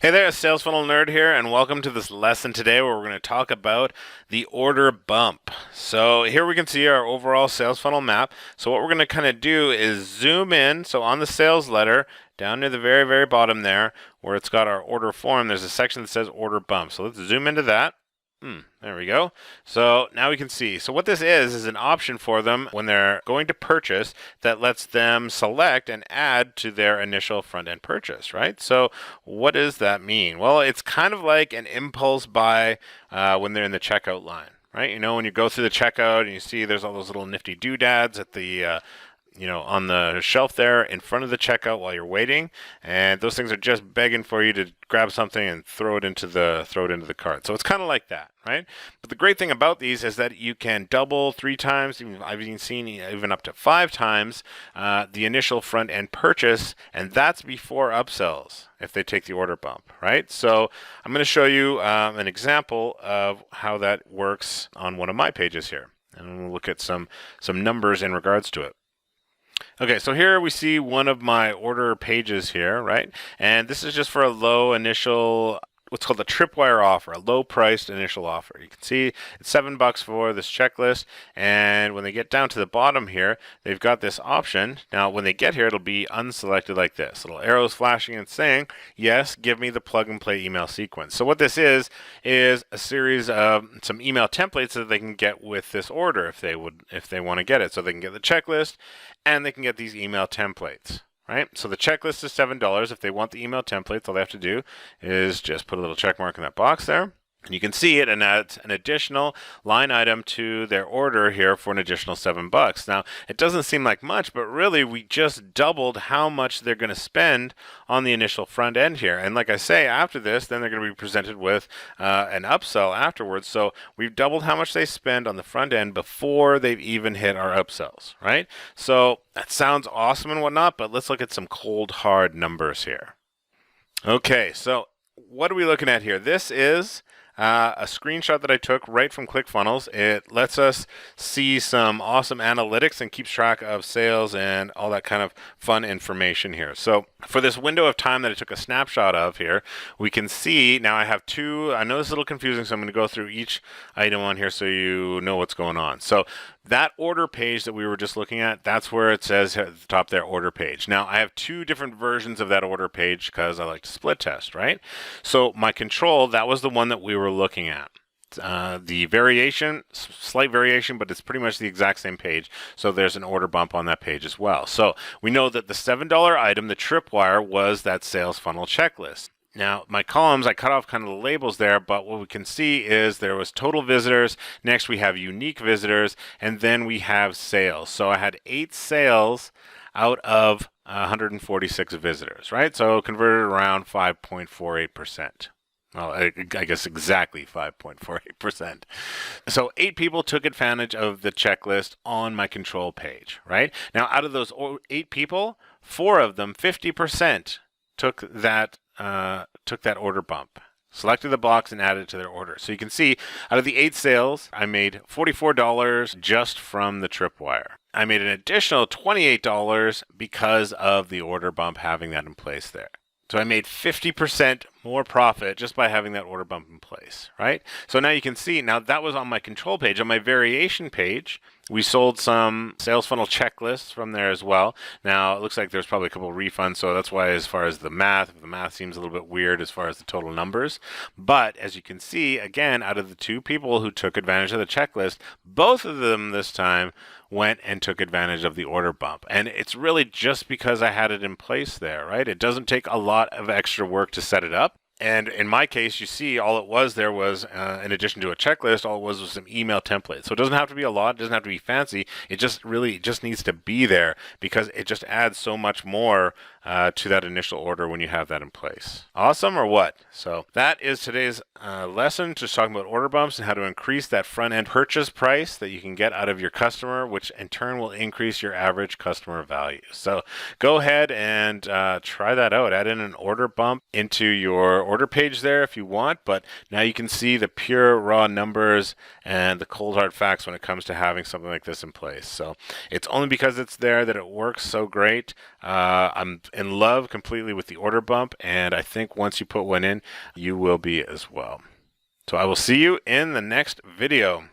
Hey there, Sales Funnel Nerd here, and welcome to this lesson today where we're going to talk about the order bump. So here we can see our overall sales funnel map. So what we're going to kind of do is zoom in. So on the sales letter, down near the very, very bottom there, where it's got our order form, there's a section that says order bump. So let's zoom into that. There we go. So now we can see. So what this is an option for them when they're going to purchase that lets them select and add to their initial front-end purchase, right? So what does that mean? Well, it's kind of like an impulse buy when they're in the checkout line, right? You know, when you go through the checkout and you see there's all those little nifty doodads at the on the shelf there in front of the checkout while you're waiting, and those things are just begging for you to grab something and throw it into the cart. So it's kind of like that, right? But the great thing about these is that you can double 3 times, I've even seen even up to 5 times the initial front end purchase, and that's before upsells if they take the order bump, right? So I'm going to show you an example of how that works on one of my pages here, and we'll look at some numbers in regards to it. Okay, so here we see one of my order pages here, right? And this is just for a low initial, what's called a Tripwire offer, a low-priced initial offer. You can see it's $7 for this checklist, and when they get down to the bottom here, they've got this option. Now, when they get here, it'll be unselected like this. Little arrows flashing and saying, yes, give me the plug-and-play email sequence. So what this is a series of some email templates that they can get with this order if they want to get it. So they can get the checklist, and they can get these email templates. Right? So the checklist is $7. If they want the email templates, all they have to do is just put a little check mark in that box there. And you can see it and adds an additional line item to their order here for an additional $7. Now, it doesn't seem like much, but really we just doubled how much they're going to spend on the initial front end here. And like I say, after this, then they're going to be presented with an upsell afterwards. So we've doubled how much they spend on the front end before they've even hit our upsells, right? So that sounds awesome and whatnot, but let's look at some cold, hard numbers here. Okay, so what are we looking at here? This is a screenshot that I took right from ClickFunnels. It lets us see some awesome analytics and keeps track of sales and all that kind of fun information here. So for this window of time that I took a snapshot of here, we can see now I have 2. I know this is a little confusing, so I'm going to go through each item on here so you know what's going on. So that order page that we were just looking at, that's where it says at the top there, order page. Now, I have 2 different versions of that order page because I like to split test, right? So my control, that was the one that we were looking at. The variation, slight variation, but it's pretty much the exact same page. So there's an order bump on that page as well. So we know that the $7 item, the Tripwire, was that sales funnel checklist. Now, my columns, I cut off kind of the labels there, but what we can see is there was total visitors. Next, we have unique visitors, and then we have sales. So I had 8 sales out of 146 visitors, right? So converted around 5.48%. Well, I guess exactly 5.48%. So 8 people took advantage of the checklist on my control page, right? Now, out of those 8 people, 4 of them, 50%, took that order bump, selected the box and added it to their order. So you can see out of the 8 sales, I made $44 just from the Tripwire. I made an additional $28 because of the order bump having that in place there. So I made 50% more profit just by having that order bump in place, right? So now you can see, now that was on my control page. On my variation page, we sold some sales funnel checklists from there as well. Now, it looks like there's probably a couple of refunds, so that's why as far as the math seems a little bit weird as far as the total numbers. But as you can see, again, out of the 2 people who took advantage of the checklist, both of them this time went and took advantage of the order bump. And it's really just because I had it in place there, right? It doesn't take a lot of extra work to set it up. And in my case, you see, all it was there was, in addition to a checklist, all it was some email templates. So it doesn't have to be a lot. It doesn't have to be fancy. It just needs to be there because it just adds so much more to that initial order when you have that in place. Awesome or what? So that is today's lesson, just talking about order bumps and how to increase that front-end purchase price that you can get out of your customer, which in turn will increase your average customer value. So go ahead and try that out. Add in an order bump into your order page there if you want, but now you can see the pure raw numbers and the cold hard facts when it comes to having something like this in place. So it's only because it's there that it works so great. I'm in love completely with the order bump, and I think once you put one in, you will be as well. So I will see you in the next video.